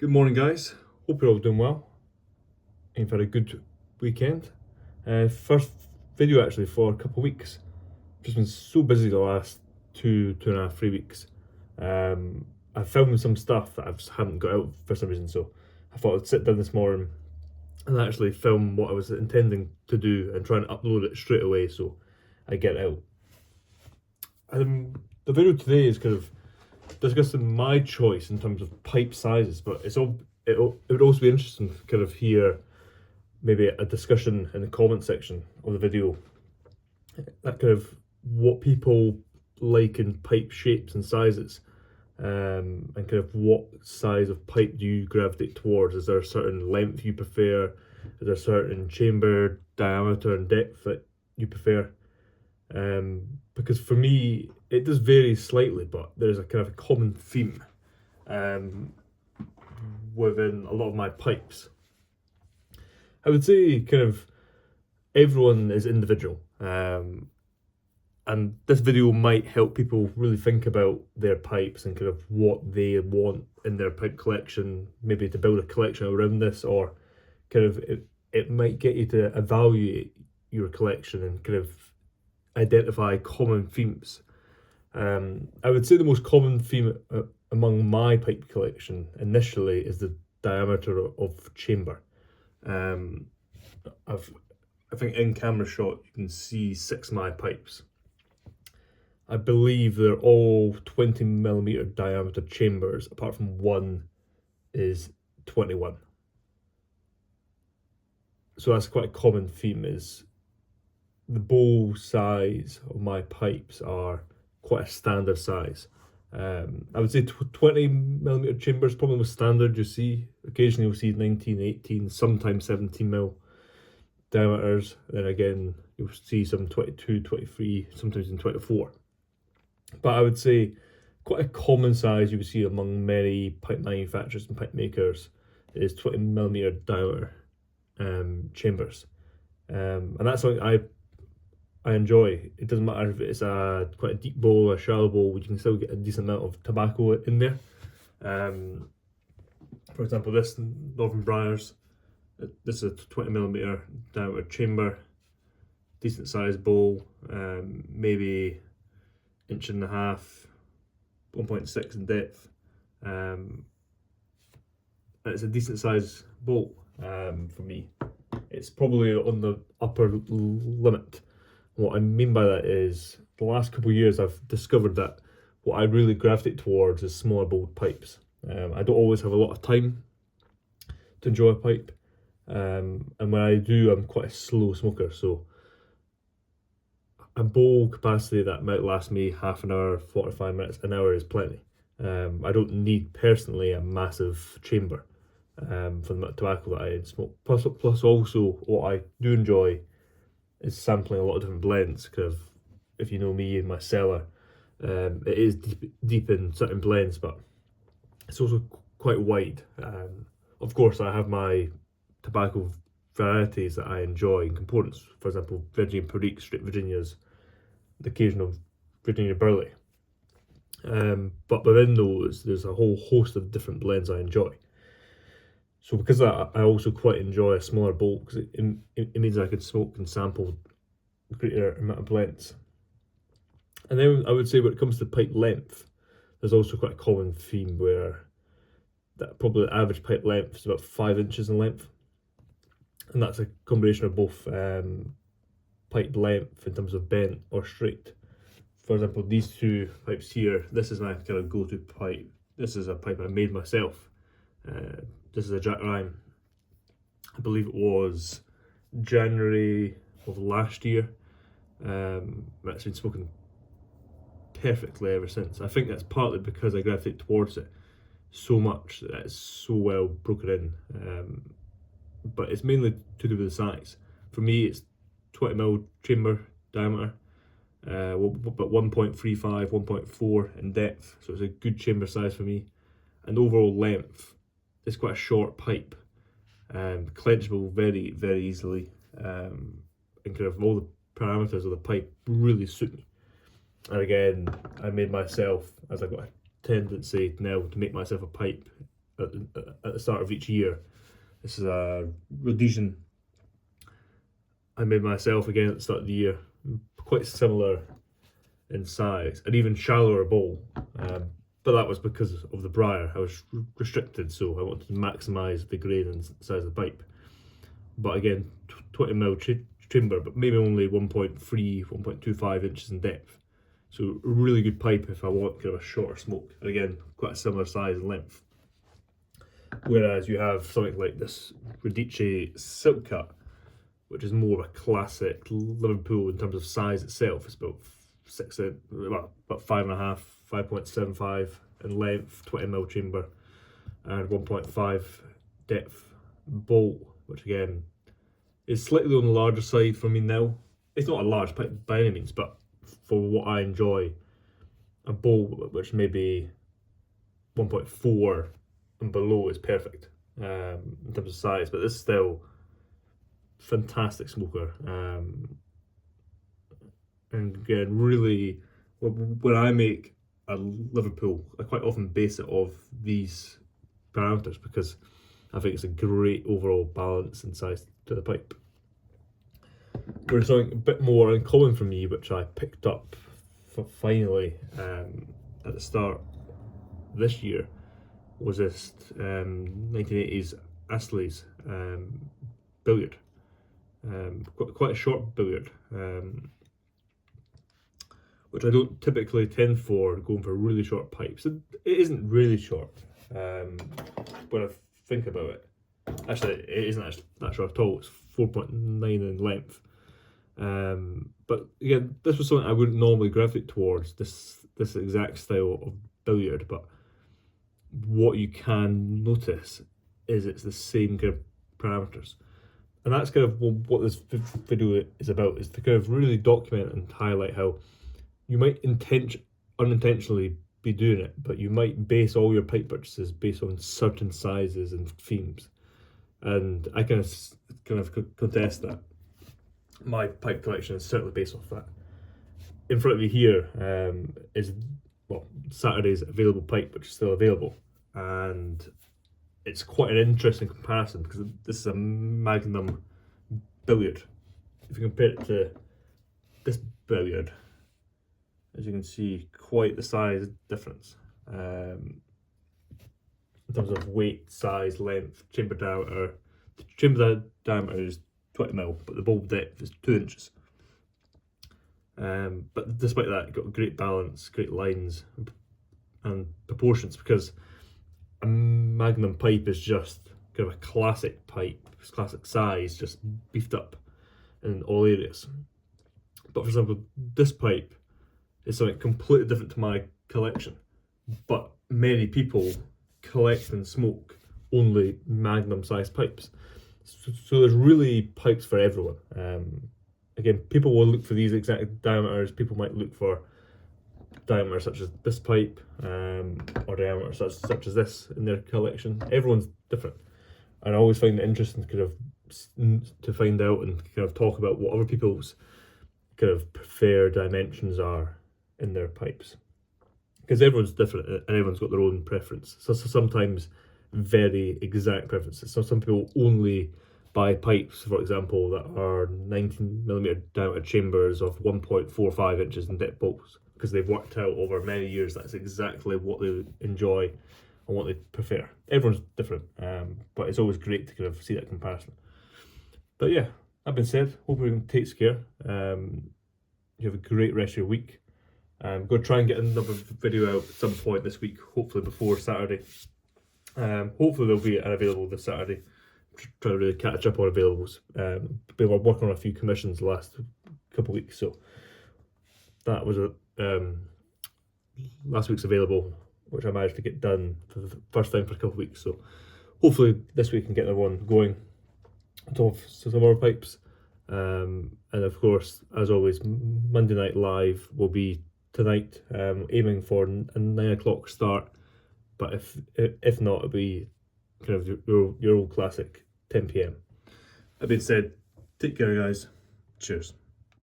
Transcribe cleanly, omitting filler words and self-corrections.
Good morning, guys. Hope you're all doing well. You've had a good weekend. First video actually for a couple of weeks. Just been so busy the last two and a half, 3 weeks. I filmed some stuff that I just hadn't got out for some reason, so I thought I'd sit down this morning and actually film what I was intending to do and try and upload it straight away so I get it out. The video today is kind of discussing my choice in terms of pipe sizes, but it would also be interesting to kind of hear maybe a discussion in the comment section of the video, that kind of what people like in pipe shapes and sizes, and kind of what size of pipe do you gravitate towards. Is there a certain length you prefer? Is there a certain chamber diameter and depth that you prefer? Because for me it does vary slightly, but there's a kind of a common theme within a lot of my pipes. I would say kind of everyone is individual, and this video might help people really think about their pipes and kind of what they want in their pipe collection, maybe to build a collection around this, or kind of it might get you to evaluate your collection and kind of identify common themes. I would say the most common theme among my pipe collection initially is the diameter of chamber. I think in camera shot you can see 6 of my pipes. I believe they're all 20mm diameter chambers, apart from one is 21. So that's quite a common theme, is the bowl size of my pipes are quite a standard size. I would say 20mm chambers probably most standard. You see, occasionally you'll see 19, 18, sometimes 17mm diameters. Then again, you'll see some 22, 23, sometimes in 24. But I would say quite a common size you would see among many pipe manufacturers and pipe makers is 20mm diameter chambers. And that's something I enjoy. It doesn't matter if it's quite a deep bowl or a shallow bowl, you can still get a decent amount of tobacco in there. For example, this Northern Briars, this is a 20mm diameter chamber, decent sized bowl, maybe 1.5 inches, 1.6 in depth, and it's a decent sized bowl. For me, it's probably on the upper limit. What I mean by that is, the last couple of years I've discovered that what I really gravitate towards is smaller bowled pipes. I don't always have a lot of time to enjoy a pipe, and when I do, I'm quite a slow smoker, so a bowl capacity that might last me half an hour, 45 minutes, an hour is plenty. I don't need personally a massive chamber for the tobacco that I smoke. Plus also what I do enjoy is sampling a lot of different blends, because if you know me and my cellar, it is deep in certain blends, but it's also quite wide. Of course, I have my tobacco varieties that I enjoy and components. For example, Virginia Perique, Straight Virginias, the occasional Virginia Burley. But within those, there's a whole host of different blends I enjoy. So because of that, I also quite enjoy a smaller bowl, because it means I can smoke and sample a greater amount of blends. And then I would say when it comes to pipe length, there's also quite a common theme where that probably the average pipe length is about 5 inches in length. And that's a combination of both pipe length in terms of bent or straight. For example, these two pipes here, this is my kind of go-to pipe. This is a pipe I made myself. This is a Jack Ryan. I believe it was January of last year. It's been smoking perfectly ever since. I think that's partly because I gravitate towards it so much that it's so well broken in. But it's mainly to do with the size. For me, it's 20mm chamber diameter, but 1.35, 1.4 in depth, so it's a good chamber size for me. And overall length, it's quite a short pipe, clenchable very, very easily, and kind of all the parameters of the pipe really suit me. And again, I made myself, as I've got a tendency now to make myself a pipe at the start of each year. This is a Rhodesian I made myself again at the start of the year, quite similar in size, and even shallower bowl. But that was because of the briar. I was restricted, so I wanted to maximise the grain and size of the pipe. But again, 20mm chamber, but maybe only 1.3, 1.25 inches in depth. So a really good pipe if I want kind of a shorter smoke. And again, quite a similar size and length. Whereas you have something like this Radice Silk Cut, which is more of a classic Liverpool in terms of size itself. It's about 5.5, 5.75 in length, 20mm chamber, and 1.5 depth bolt, which again is slightly on the larger side for me now. It's not a large pipe by any means, but for what I enjoy, a bowl which maybe 1.4 and below is perfect in terms of size. But this is still fantastic smoker, and again, really, when I make a Liverpool, I quite often base it off these parameters because I think it's a great overall balance and size to the pipe. Whereas something a bit more uncommon for me, which I picked up finally at the start this year, was this 1980s Astley's billiard. Quite a short billiard, which I don't typically tend for going for really short pipes. It isn't really short when I think about it. Actually, it isn't actually that short at all. It's 4.9 in length. But again, this was something I wouldn't normally gravitate towards, this exact style of billiard. But what you can notice is it's the same kind of parameters. And that's kind of what this video is about, is to kind of really document and highlight how you might unintentionally be doing it, but you might base all your pipe purchases based on certain sizes and themes. And I kind of contest that. My pipe collection is certainly based off that. In front of you here is, well, Saturday's available pipe, which is still available. And it's quite an interesting comparison because this is a Magnum billiard. If you compare it to this billiard, as you can see, quite the size difference in terms of weight, size, length, chamber diameter. The chamber diameter is 20mm, but the bowl depth is 2 inches. But despite that, you've got great balance, great lines and proportions, because a Magnum pipe is just kind of a classic pipe, it's classic size, just beefed up in all areas. But for example, this pipe is something completely different to my collection, but many people collect and smoke only Magnum sized pipes. So there's really pipes for everyone. Again, people will look for these exact diameters. People might look for diameter such as this pipe, or diameter such as this in their collection. Everyone's different, and I always find it interesting to kind of to find out and kind of talk about what other people's kind of preferred dimensions are in their pipes, because everyone's different and everyone's got their own preference. So sometimes very exact preferences. So some people only buy pipes, for example, that are 19mm diameter chambers of 1.45 inches in depth bolts, because they've worked out over many years that's exactly what they enjoy and what they prefer. Everyone's different, but it's always great to kind of see that comparison. But yeah, that being said, hope everyone takes care. You have a great rest of your week. I'm going to try and get another video out at some point this week, hopefully before Saturday. Hopefully they'll be available this Saturday. Trying to really catch up on availables. Been working on a few commissions the last couple of weeks, so that was last week's available, which I managed to get done for the first time for a couple of weeks. So hopefully this week I can get another one going to some more pipes. And of course, as always, Monday Night Live will be tonight, aiming for a 9 o'clock start. But if not, it'll be kind of your old classic 10 PM. That being said, take care, guys. Cheers.